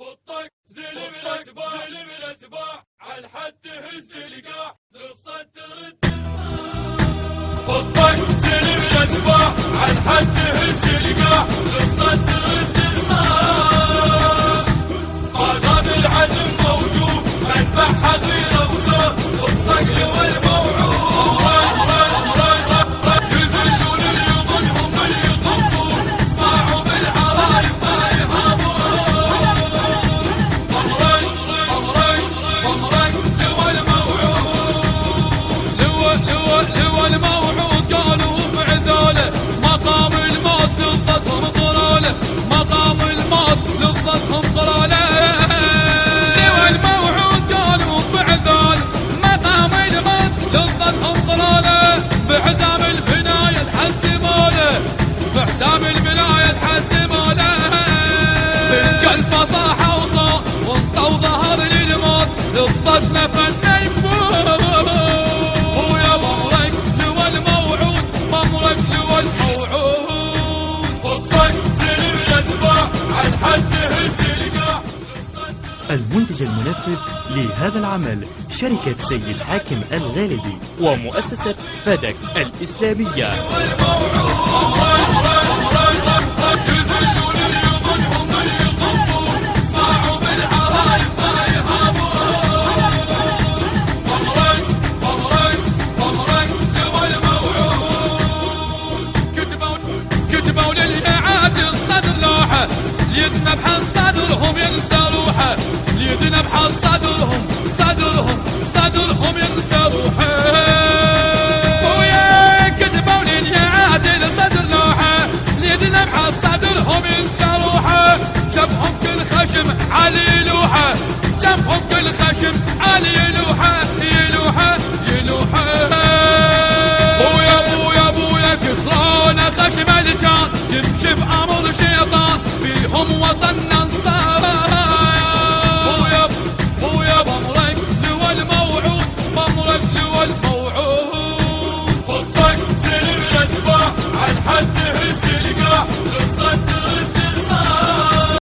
بالطق زلم الاسباع عالحد تهز القاع للصد ترد بالطق زلم الاسباع عالحد تهز القاع للصد ترد ما دام العزم موجود منبعها غير وجود الطقل والموعود يذلون اللي يظلمهم اللي يطفون صاعوا بالحرايب ما يهابون لو الموعود قالوا بعذاله مقام الموت لضتهم ضلاله مقام الموت لضتهم ضلاله لو الموعود قالوا بعذاله مقام الموت لضتهم ضلاله بحزام البناية تحس ماله بحزام البناية تحس ماله بالقلب صاح وصاح وانطوا ظهر للموت للضد نفس يفوت ويا ممرك لو الموعود ممرك لو الموعود خصك زلم الاسباع عن حد هز القاع. المنتج المنفذ لهذا العمل شركة سيد حاكم الغالبي ومؤسسة فدك الإسلامية. كتبوا للإعادة الصدر لوحة ليدنا بحال صدرهم ينسى روحه ليدنا بحال صدرهم ينسى روحه ويا كتبوا للإعادة الصدر لوحة ليدنا بحال صدرهم ينسى روحه جنبهم كل خشم علي لوحة جنبهم كل خشم علي لوحة يلوحة بويا كسرانة خشم الجان يمشي بأمر شيطان فيهم وطننا